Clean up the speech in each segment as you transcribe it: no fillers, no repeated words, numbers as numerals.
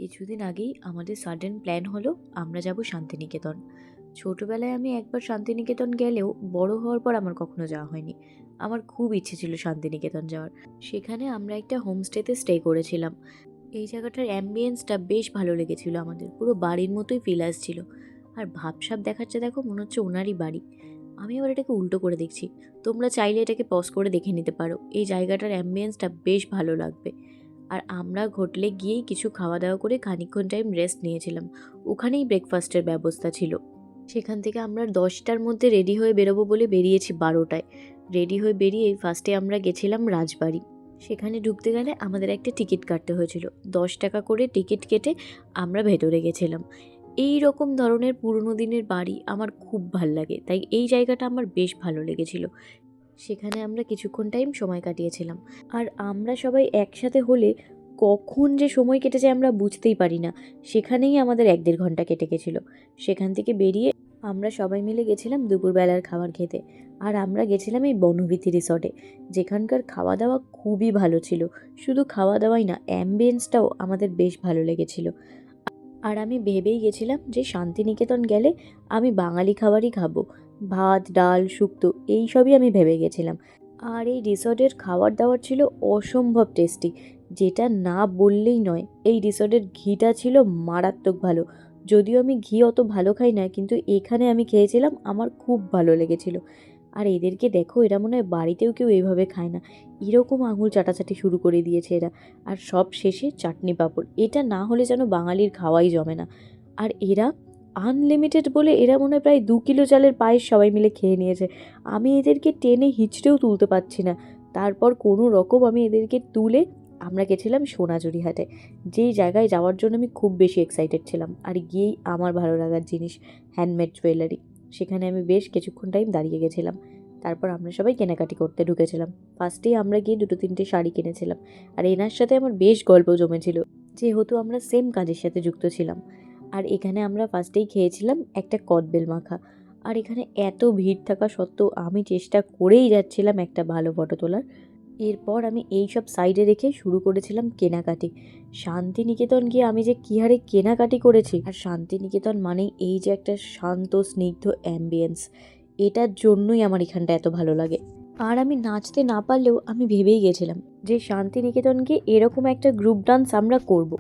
কিছুদিন আগেই আমাদের সাডেন প্ল্যান হলো আমরা যাব শান্তিনিকেতন। ছোটবেলায় আমি একবার শান্তিনিকেতন গেলেও বড় হওয়ার পর আমার কখনো যাওয়া হয়নি। আমার খুব ইচ্ছে ছিল শান্তিনিকেতন যাওয়ার। সেখানে আমরা একটা হোমস্টেতে স্টে করেছিলাম। এই জায়গাটার অ্যাম্বিয়েন্সটা বেশ ভালো লেগেছিল আমাদের, পুরো বাড়ির মতোই ফিল আসছিল। আর ভাবসাব দেখাচ্ছে, দেখো মনে হচ্ছে ওনারই বাড়ি। আমি আবার এটাকে উল্টো করে দেখছি। তোমরা চাইলে এটাকে পজ করে দেখে নিতে পারো, এই জায়গাটার অ্যাম্বিয়েন্সটা বেশ ভালো লাগবে। আর আমরা হোটেলে গিয়েই কিছু খাওয়া দাওয়া করে খানিকক্ষণ টাইম রেস্ট নিয়েছিলাম। ওখানেই ব্রেকফাস্টের ব্যবস্থা ছিল। সেখান থেকে আমরা 10টার মধ্যে রেডি হয়ে বেরোবো বলে বেরিয়েছি 12টায়। রেডি হয়ে বেরিয়ে ফার্স্টে আমরা গেছিলাম রাজবাড়ি। সেখানে ঢুকতে গেলে আমাদের একটা টিকিট কাটতে হয়েছিল। 10 টাকা করে টিকিট কেটে আমরা ভেতরে গেছিলাম। এই রকম ধরনের পুরনো দিনের বাড়ি আমার খুব ভাল লাগে, তাই এই জায়গাটা আমার বেশ ভালো লেগেছিল। সেখানে আমরা কিছুক্ষণ টাইম সময় কাটিয়েছিলাম। আর আমরা সবাই একসাথে হলে কখন যে সময় কেটে যায় আমরা বুঝতেই পারি না। সেখানেই আমাদের 1-1.5 ঘন্টা কেটে গেছিলো। সেখান থেকে বেরিয়ে আমরা সবাই মিলে গেছিলাম দুপুরবেলার খাবার খেতে। আর আমরা গেছিলাম এই বনবিথি রিসর্টে, যেখানকার খাওয়া দাওয়া খুবই ভালো ছিল। শুধু খাওয়া দাওয়াই না, অ্যাম্বিয়েন্সটাও আমাদের বেশ ভালো লেগেছিল। আর আমি ভেবেই গেছিলাম যে শান্তিনিকেতন গেলে আমি বাঙালি খাবারই খাবো। ভাত, ডাল, শুক্তো এই সবই আমি ভেবে গেছিলাম। আর এই রিসর্টের খাবার দাবার ছিল অসম্ভব টেস্টি। যেটা না বললেই নয়, এই রিসর্টের ঘিটা ছিল মারাত্মক ভালো। যদিও আমি ঘি অত ভালো খাই না, কিন্তু এখানে আমি খেয়েছিলাম, আমার খুব ভালো লেগেছিল। আর এদেরকে দেখো, এরা মনে হয় বাড়িতেও কেউ এইভাবে খায় না। এরকম আঙুল চাটাচাটি শুরু করে দিয়েছে এরা। আর সব শেষে চাটনি পাঁপড়, এটা না হলে যেন বাঙালির খাওয়াই জমে না। আর এরা আনলিমিটেড বলে এরা মনে হয় প্রায় 2 কিলো চালের পায়েস সবাই মিলে খেয়ে নিয়েছে। আমি এদেরকে টেনে হিঁচড়েও তুলতে পারছি না। তারপর কোনো রকম আমি এদেরকে তুলে আমরা গেছিলাম সোনাঝুরি হাটে, যেই জায়গায় যাওয়ার জন্য আমি খুব বেশি এক্সাইটেড ছিলাম। আর গিয়েই আমার ভালো লাগার জিনিস, হ্যান্ডমেড জুয়েলারি। সেখানে আমি বেশ কিছুক্ষণ টাইম দাঁড়িয়ে গেছিলাম। তারপর আমরা সবাই কেনাকাটি করতে ঢুকেছিলাম। ফার্স্টেই আমরা গিয়ে 2-3টে শাড়ি কিনেছিলাম। আর এনার সাথে আমার বেশ গল্প জমেছিল, যেহেতু আমরা সেম কাজের সাথে যুক্ত ছিলাম। আর এখানে আমরা ফার্স্টেই খেয়েছিলাম একটা কদবেল মাখা। আর এখানে এত ভিড় থাকা সত্ত্বেও আমি চেষ্টা করেই যাচ্ছিলাম একটা ভালো ফটো তোলার। এরপর আমি এই সব সাইডে রেখে শুরু করেছিলাম কেনাকাটি। শান্তিনিকেতন গিয়ে আমি যে কী হারে কেনাকাটি করেছি! আর শান্তিনিকেতন মানেই এই যে একটা শান্ত স্নিগ্ধ অ্যাম্বিয়েন্স, এটার জন্যই আমার এখানটা এত ভালো লাগে। আর আমি নাচতে না পারলেও আমি ভেবেই গেছিলাম যে শান্তিনিকেতন গিয়ে এরকম একটা গ্রুপ ডান্স আমরা করব।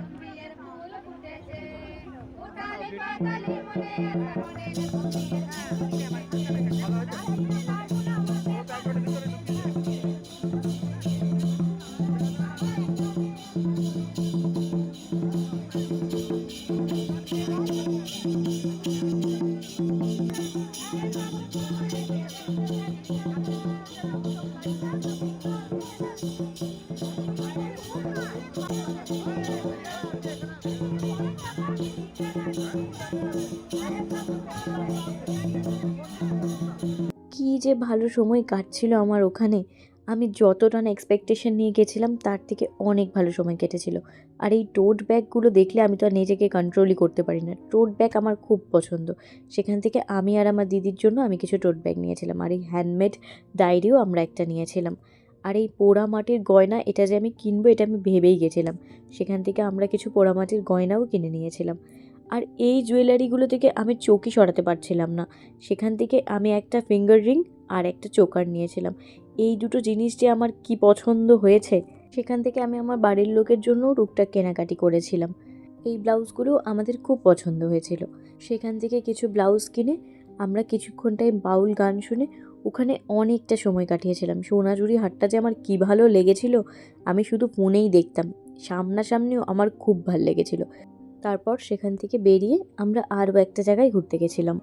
কী যে ভালো সময় কাটছিল আমার ওখানে! আমি যতটা না এক্সপেকটেশন নিয়ে গেছিলাম তার থেকে অনেক ভালো সময় কেটেছিল। আর এই টোট ব্যাগগুলো দেখলে আমি তো আর নিজেকে কন্ট্রোলই করতে পারি না। টোট ব্যাগ আমার খুব পছন্দ। সেখান থেকে আমি আর আমার দিদির জন্য আমি কিছু টোট ব্যাগ নিয়েছিলাম। আর এই হ্যান্ডমেড ডায়েরিও আমরা একটা নিয়েছিলাম। আর এই পোড়ামাটির গয়না, এটা যে আমি কিনবো এটা আমি ভেবেই গেছিলাম। সেখান থেকে আমরা কিছু পোড়ামাটির গয়নাও কিনে নিয়েছিলাম। আর এই জুয়েলারিগুলো থেকে আমি চোখই সরাতে পারছিলাম না। সেখান থেকে আমি একটা ফিঙ্গার রিং আর একটা চোকার নিয়েছিলাম। এই দুটো জিনিস যে আমার কি পছন্দ হয়েছে! সেখান থেকে আমি আমার বাড়ির লোকের জন্যও টুকটাক কেনাকাটি করেছিলাম। এই ব্লাউজগুলো আমাদের খুব পছন্দ হয়েছিল। সেখান থেকে কিছু ব্লাউজ কিনে আমরা কিছুক্ষণ টাইম বাউল গান শুনে ওখানে অনেকটা সময় কাটিয়েছিলাম। সোনাঝুরি হাটটা যে আমার কী ভালো লেগেছিল! আমি শুধু ফোনেই দেখতাম, সামনাসামনিও আমার খুব ভাল লেগেছিল। তারপর সেখান থেকে বেরিয়ে আমরা আরও একটা জায়গায় ঘুরতে গেছিলাম।